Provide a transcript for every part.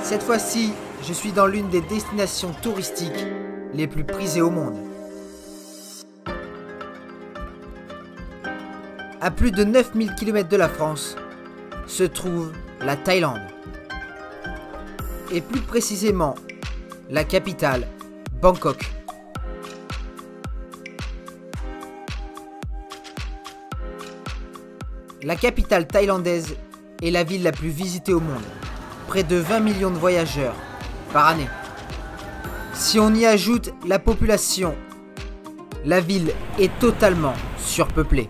Cette fois-ci, je suis dans l'une des destinations touristiques les plus prisées au monde. À plus de 9000 km de la France, se trouve la Thaïlande. Et plus précisément, la capitale, Bangkok. La capitale thaïlandaise est la ville la plus visitée au monde. Près de 20 millions de voyageurs par année. Si on y ajoute la population, la ville est totalement surpeuplée.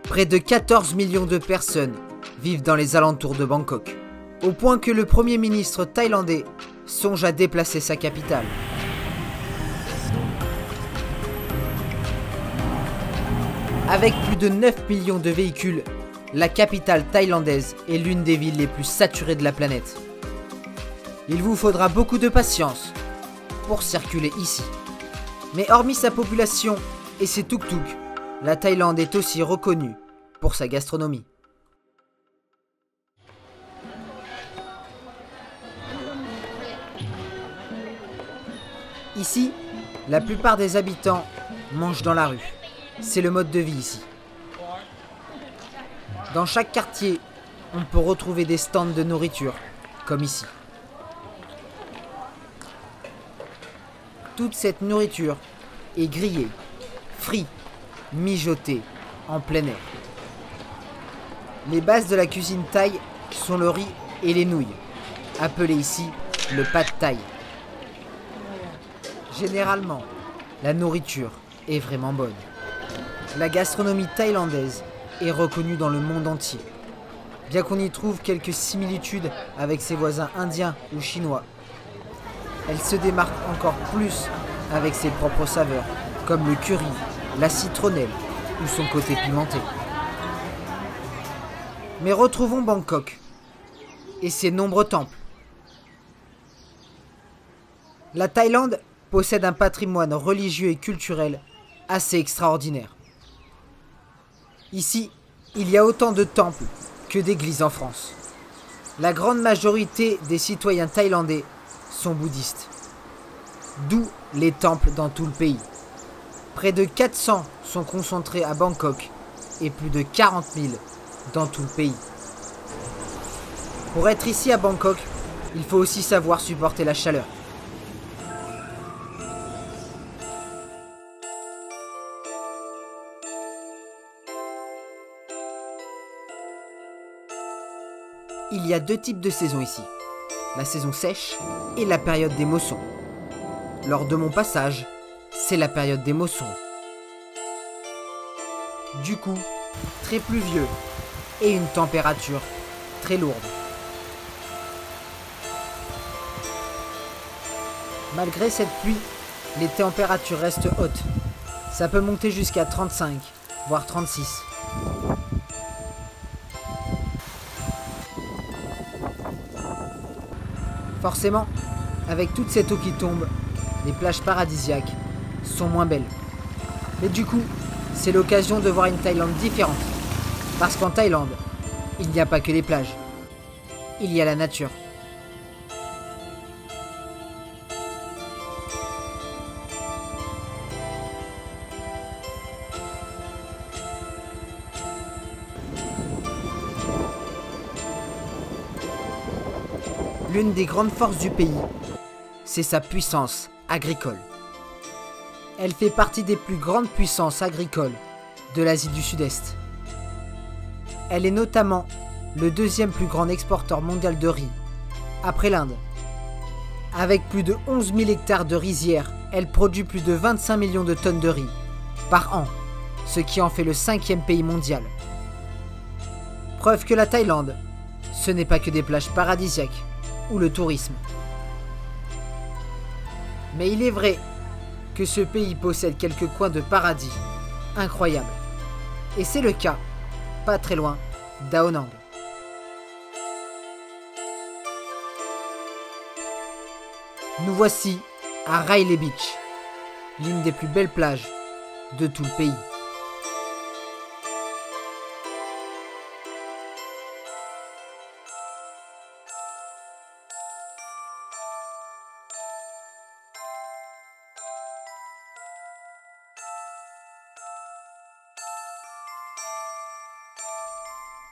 Près de 14 millions de personnes vivent dans les alentours de Bangkok, au point que le Premier ministre thaïlandais songe à déplacer sa capitale. Avec plus de 9 millions de véhicules, la capitale thaïlandaise est l'une des villes les plus saturées de la planète. Il vous faudra beaucoup de patience pour circuler ici. Mais hormis sa population et ses tuk-tuk, la Thaïlande est aussi reconnue pour sa gastronomie. Ici, la plupart des habitants mangent dans la rue. C'est le mode de vie ici. Dans chaque quartier, on peut retrouver des stands de nourriture, comme ici. Toute cette nourriture est grillée, frite, mijotée, en plein air. Les bases de la cuisine thaï sont le riz et les nouilles, appelé ici le pad thaï. Généralement, la nourriture est vraiment bonne. La gastronomie thaïlandaise est reconnue dans le monde entier. Bien qu'on y trouve quelques similitudes avec ses voisins indiens ou chinois, elle se démarque encore plus avec ses propres saveurs, comme le curry, la citronnelle ou son côté pimenté. Mais retrouvons Bangkok et ses nombreux temples. La Thaïlande possède un patrimoine religieux et culturel assez extraordinaire. Ici, il y a autant de temples que d'églises en France. La grande majorité des citoyens thaïlandais sont bouddhistes. D'où les temples dans tout le pays. Près de 400 sont concentrés à Bangkok et plus de 40 000 dans tout le pays. Pour être ici à Bangkok, il faut aussi savoir supporter la chaleur. Il y a deux types de saisons ici, la saison sèche et la période des moussons. Lors de mon passage, c'est la période des moussons. Du coup, très pluvieux et une température très lourde. Malgré cette pluie, les températures restent hautes. Ça peut monter jusqu'à 35, voire 36. Forcément, avec toute cette eau qui tombe, les plages paradisiaques sont moins belles. Mais du coup, c'est l'occasion de voir une Thaïlande différente. Parce qu'en Thaïlande, il n'y a pas que les plages. Il y a la nature. L'une des grandes forces du pays, c'est sa puissance agricole. Elle fait partie des plus grandes puissances agricoles de l'Asie du Sud-Est. Elle est notamment le deuxième plus grand exporteur mondial de riz, après l'Inde. Avec plus de 11 000 hectares de rizières, elle produit plus de 25 millions de tonnes de riz par an, ce qui en fait le 5e pays mondial. Preuve que la Thaïlande, ce n'est pas que des plages paradisiaques ou le tourisme. Mais il est vrai que ce pays possède quelques coins de paradis incroyables. Et c'est le cas, pas très loin, d'Ao Nang. Nous voici à Railay Beach, l'une des plus belles plages de tout le pays.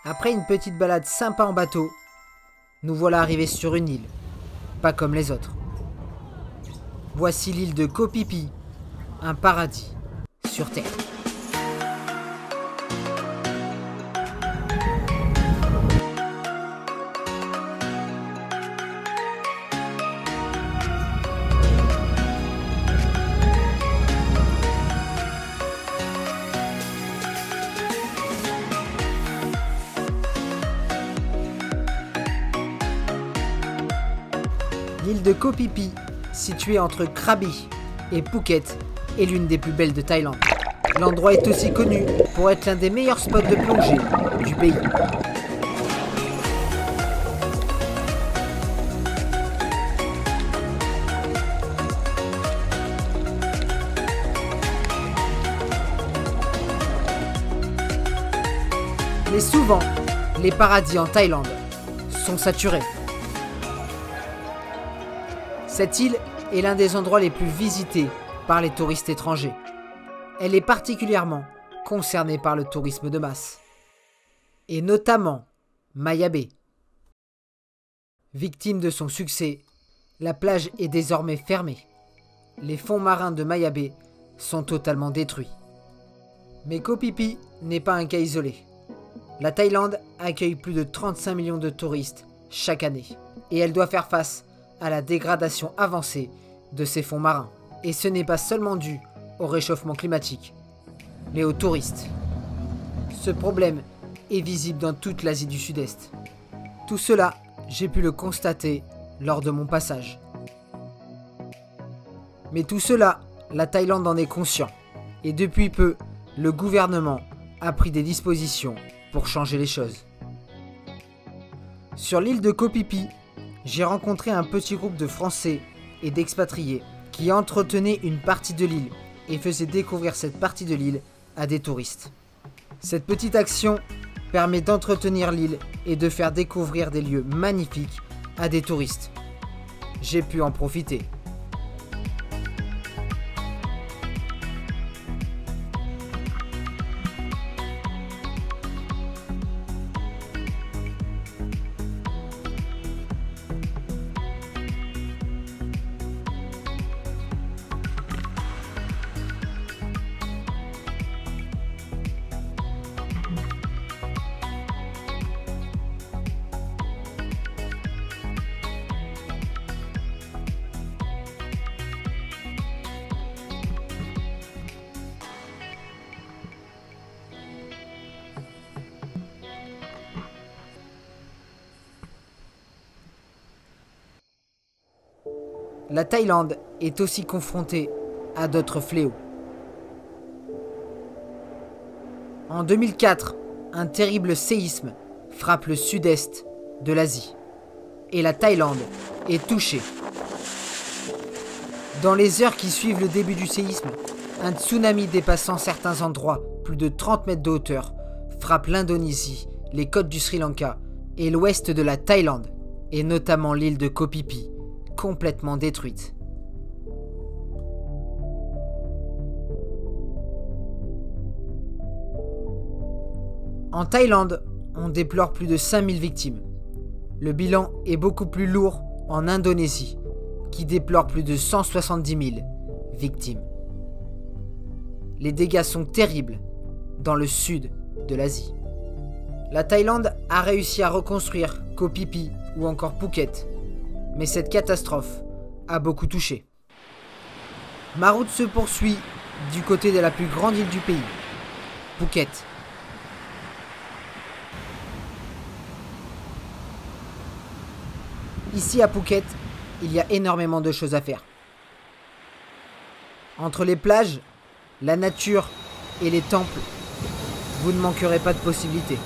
Après une petite balade sympa en bateau, nous voilà arrivés sur une île, pas comme les autres. Voici l'île de Koh Phi Phi, un paradis sur Terre. L'île de Koh Phi Phi, située entre Krabi et Phuket, est l'une des plus belles de Thaïlande. L'endroit est aussi connu pour être l'un des meilleurs spots de plongée du pays. Mais souvent, les paradis en Thaïlande sont saturés. Cette île est l'un des endroits les plus visités par les touristes étrangers. Elle est particulièrement concernée par le tourisme de masse. Et notamment Maya Bay. Victime de son succès, la plage est désormais fermée. Les fonds marins de Maya Bay sont totalement détruits. Mais Koh Phi Phi n'est pas un cas isolé. La Thaïlande accueille plus de 35 millions de touristes chaque année. Et elle doit faire face à la dégradation avancée de ses fonds marins. Et ce n'est pas seulement dû au réchauffement climatique, mais aux touristes. Ce problème est visible dans toute l'Asie du Sud-Est. Tout cela, j'ai pu le constater lors de mon passage. Mais tout cela, la Thaïlande en est conscient. Et depuis peu, le gouvernement a pris des dispositions pour changer les choses. Sur l'île de Koh Phi Phi, j'ai rencontré un petit groupe de Français et d'expatriés qui entretenaient une partie de l'île et faisaient découvrir cette partie de l'île à des touristes. Cette petite action permet d'entretenir l'île et de faire découvrir des lieux magnifiques à des touristes. J'ai pu en profiter. La Thaïlande est aussi confrontée à d'autres fléaux. En 2004, un terrible séisme frappe le sud-est de l'Asie et la Thaïlande est touchée. Dans les heures qui suivent le début du séisme, un tsunami dépassant certains endroits, plus de 30 mètres de hauteur, frappe l'Indonésie, les côtes du Sri Lanka et l'ouest de la Thaïlande, et notamment l'île de Koh Phi Phi, complètement détruite. En Thaïlande, on déplore plus de 5000 victimes. Le bilan est beaucoup plus lourd en Indonésie, qui déplore plus de 170 000 victimes. Les dégâts sont terribles dans le sud de l'Asie. La Thaïlande a réussi à reconstruire Koh Phi Phi ou encore Phuket, mais cette catastrophe a beaucoup touché. Ma route se poursuit du côté de la plus grande île du pays, Phuket. Ici à Phuket, il y a énormément de choses à faire. Entre les plages, la nature et les temples, vous ne manquerez pas de possibilités.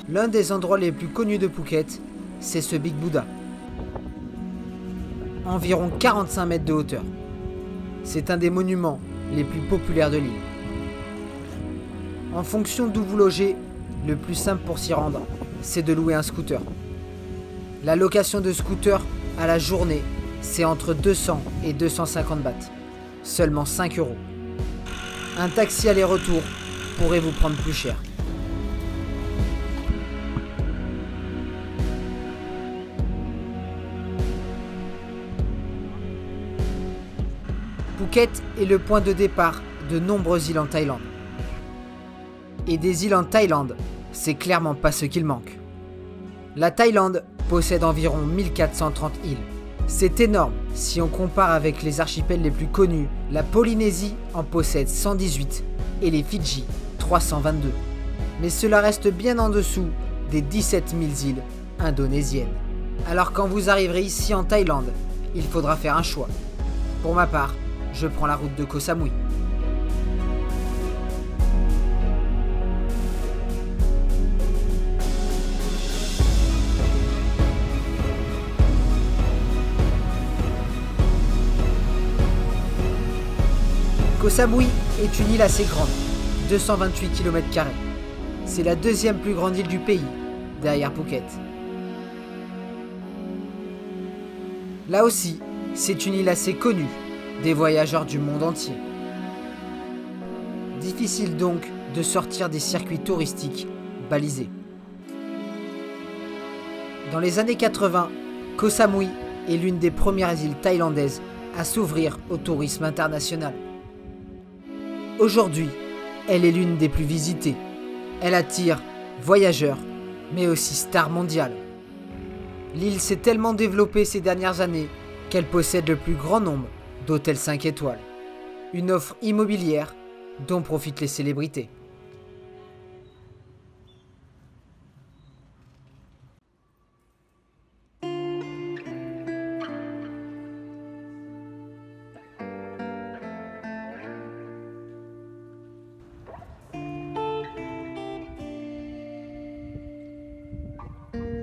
L'un des endroits les plus connus de Phuket, c'est ce Big Buddha. Environ 45 mètres de hauteur. C'est un des monuments les plus populaires de l'île. En fonction d'où vous logez, le plus simple pour s'y rendre, c'est de louer un scooter. La location de scooter à la journée, c'est entre 200 et 250 bahts. Seulement 5 €. Un taxi aller-retour pourrait vous prendre plus cher. Phuket est le point de départ de nombreuses îles en Thaïlande. Et des îles en Thaïlande, c'est clairement pas ce qu'il manque. La Thaïlande possède environ 1430 îles. C'est énorme si on compare avec les archipels les plus connus. La Polynésie en possède 118 et les Fidji 322. Mais cela reste bien en dessous des 17 000 îles indonésiennes. Alors quand vous arriverez ici en Thaïlande, il faudra faire un choix. Pour ma part, je prends la route de Koh Samui. Koh Samui est une île assez grande, 228 km². C'est la deuxième plus grande île du pays, derrière Phuket. Là aussi, c'est une île assez connue des voyageurs du monde entier. Difficile donc de sortir des circuits touristiques balisés. Dans les années 80, Koh Samui est l'une des premières îles thaïlandaises à s'ouvrir au tourisme international. Aujourd'hui, elle est l'une des plus visitées. Elle attire voyageurs, mais aussi stars mondiales. L'île s'est tellement développée ces dernières années qu'elle possède le plus grand nombre d'hôtels 5 étoiles. Une offre immobilière dont profitent les célébrités.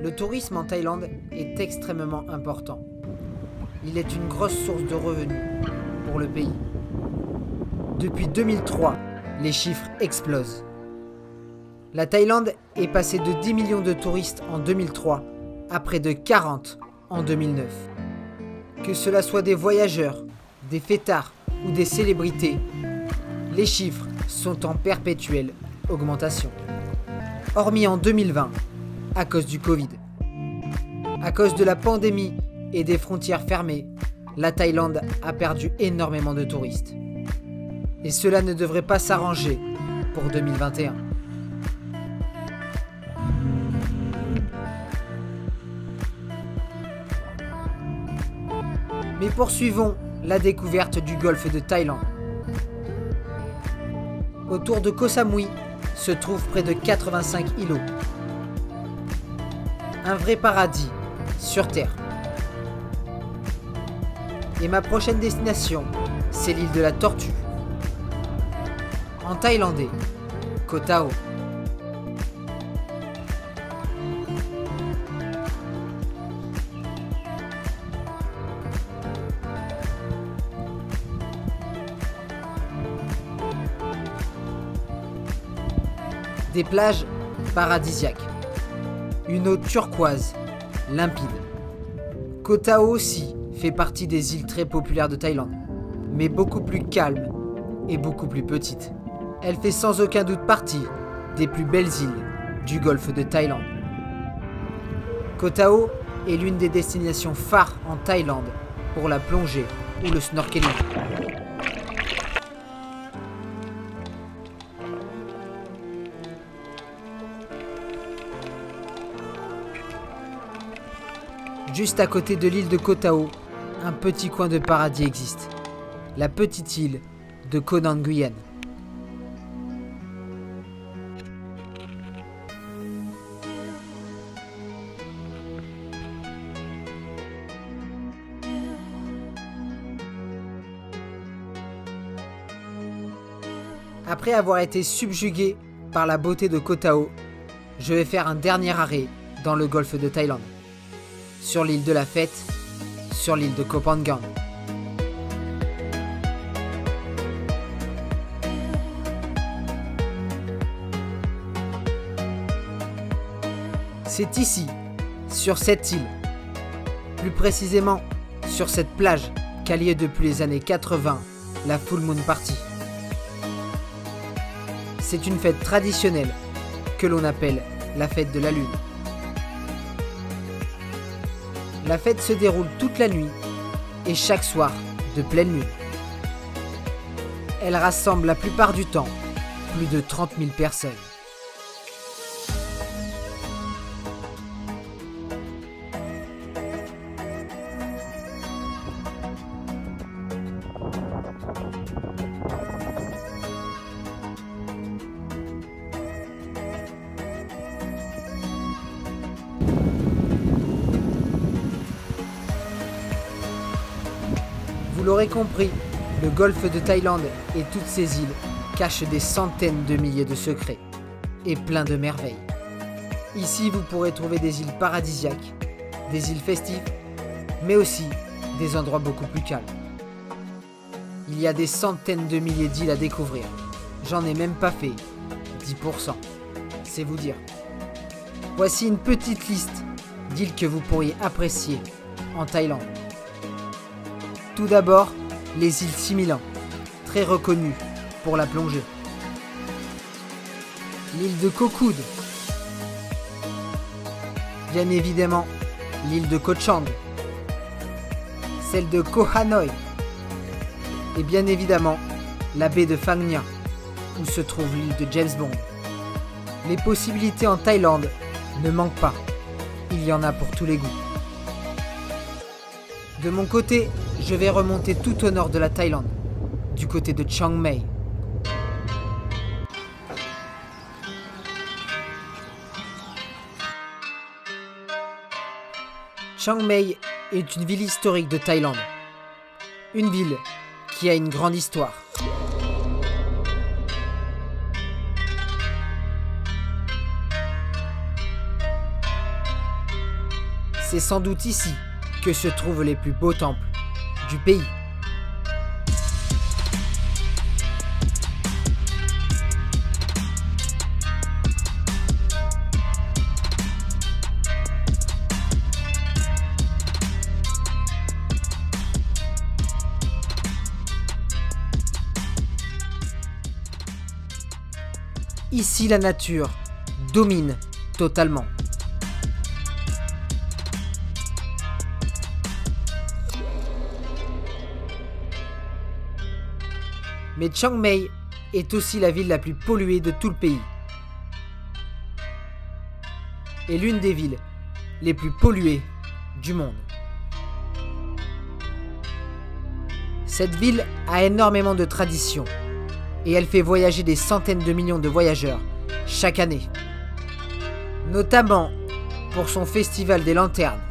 Le tourisme en Thaïlande est extrêmement important. Il est une grosse source de revenus pour le pays. Depuis 2003, les chiffres explosent. La Thaïlande est passée de 10 millions de touristes en 2003 à près de 40 en 2009. Que cela soit des voyageurs, des fêtards ou des célébrités, les chiffres sont en perpétuelle augmentation. Hormis en 2020, à cause du Covid. À cause de la pandémie et des frontières fermées, la Thaïlande a perdu énormément de touristes. Et cela ne devrait pas s'arranger pour 2021. Mais poursuivons la découverte du golfe de Thaïlande. Autour de Koh Samui se trouvent près de 85 îlots. Un vrai paradis sur Terre. Et ma prochaine destination, c'est l'île de la Tortue. En thaïlandais, Koh Tao. Des plages paradisiaques. Une eau turquoise, limpide. Koh Tao aussi fait partie des îles très populaires de Thaïlande, mais beaucoup plus calme et beaucoup plus petite. Elle fait sans aucun doute partie des plus belles îles du golfe de Thaïlande. Koh Tao est l'une des destinations phares en Thaïlande pour la plongée ou le snorkeling. Juste à côté de l'île de Koh Tao, un petit coin de paradis existe. La petite île de Koh Nan Nguyen. Après avoir été subjugué par la beauté de Koh Tao, je vais faire un dernier arrêt dans le golfe de Thaïlande. Sur l'île de la Fête, sur l'île de Koh Phangan. C'est ici, sur cette île, plus précisément sur cette plage qu'a lieu depuis les années 80 la Full Moon Party. C'est une fête traditionnelle que l'on appelle la fête de la lune. La fête se déroule toute la nuit et chaque soir de pleine lune. Elle rassemble la plupart du temps plus de 30 000 personnes. Vous l'aurez compris, le golfe de Thaïlande et toutes ses îles cachent des centaines de milliers de secrets et plein de merveilles. Ici, vous pourrez trouver des îles paradisiaques, des îles festives, mais aussi des endroits beaucoup plus calmes. Il y a des centaines de milliers d'îles à découvrir. J'en ai même pas fait 10%. C'est vous dire. Voici une petite liste d'îles que vous pourriez apprécier en Thaïlande. Tout d'abord, les îles Similan, très reconnues pour la plongée. L'île de Koh Kood. Bien évidemment, l'île de Koh Chang. Celle de Koh Hanoi. Et bien évidemment, la baie de Phang Nga, où se trouve l'île de James Bond. Les possibilités en Thaïlande ne manquent pas. Il y en a pour tous les goûts. De mon côté, je vais remonter tout au nord de la Thaïlande, du côté de Chiang Mai. Chiang Mai est une ville historique de Thaïlande. Une ville qui a une grande histoire. C'est sans doute ici que se trouvent les plus beaux temples du pays. Ici, la nature domine totalement. Mais Chiang Mai est aussi la ville la plus polluée de tout le pays. Et l'une des villes les plus polluées du monde. Cette ville a énormément de traditions et elle fait voyager des centaines de millions de voyageurs chaque année. Notamment pour son festival des lanternes.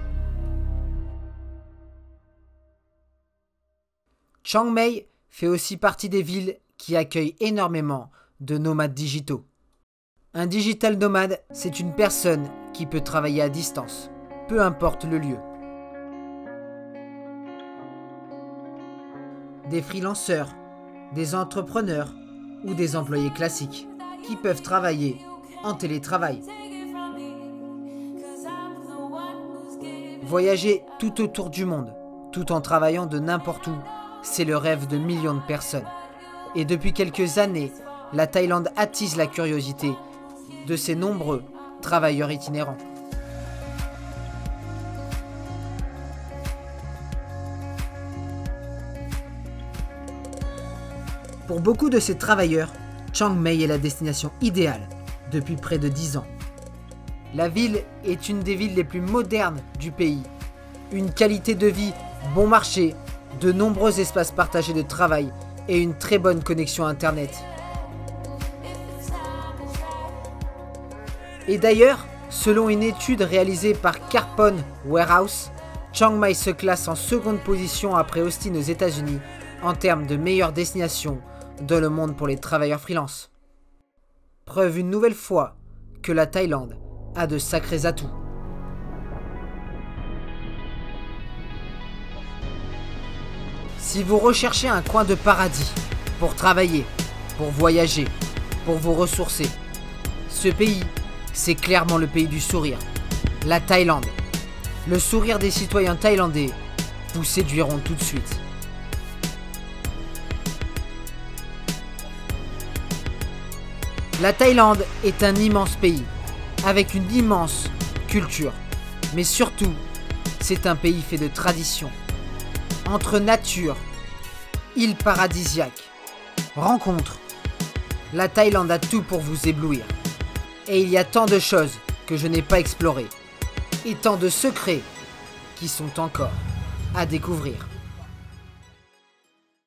Chiang Mai fait aussi partie des villes qui accueillent énormément de nomades digitaux. Un digital nomade, c'est une personne qui peut travailler à distance, peu importe le lieu. Des freelanceurs, des entrepreneurs ou des employés classiques qui peuvent travailler en télétravail. Voyager tout autour du monde, tout en travaillant de n'importe où, c'est le rêve de millions de personnes. Et depuis quelques années, la Thaïlande attise la curiosité de ces nombreux travailleurs itinérants. Pour beaucoup de ces travailleurs, Chiang Mai est la destination idéale depuis près de 10 ans. La ville est une des villes les plus modernes du pays. Une qualité de vie bon marché, de nombreux espaces partagés de travail et une très bonne connexion Internet. Et d'ailleurs, selon une étude réalisée par Carbon Warehouse, Chiang Mai se classe en seconde position après Austin aux États-Unis en termes de meilleure destination dans le monde pour les travailleurs freelance. Preuve une nouvelle fois que la Thaïlande a de sacrés atouts. Si vous recherchez un coin de paradis pour travailler, pour voyager, pour vous ressourcer, ce pays, c'est clairement le pays du sourire. La Thaïlande. Le sourire des citoyens thaïlandais vous séduiront tout de suite. La Thaïlande est un immense pays, avec une immense culture. Mais surtout, c'est un pays fait de traditions. Entre nature, îles paradisiaques, Rencontre. La Thaïlande a tout pour vous éblouir. Et il y a tant de choses que je n'ai pas explorées. Et tant de secrets qui sont encore à découvrir.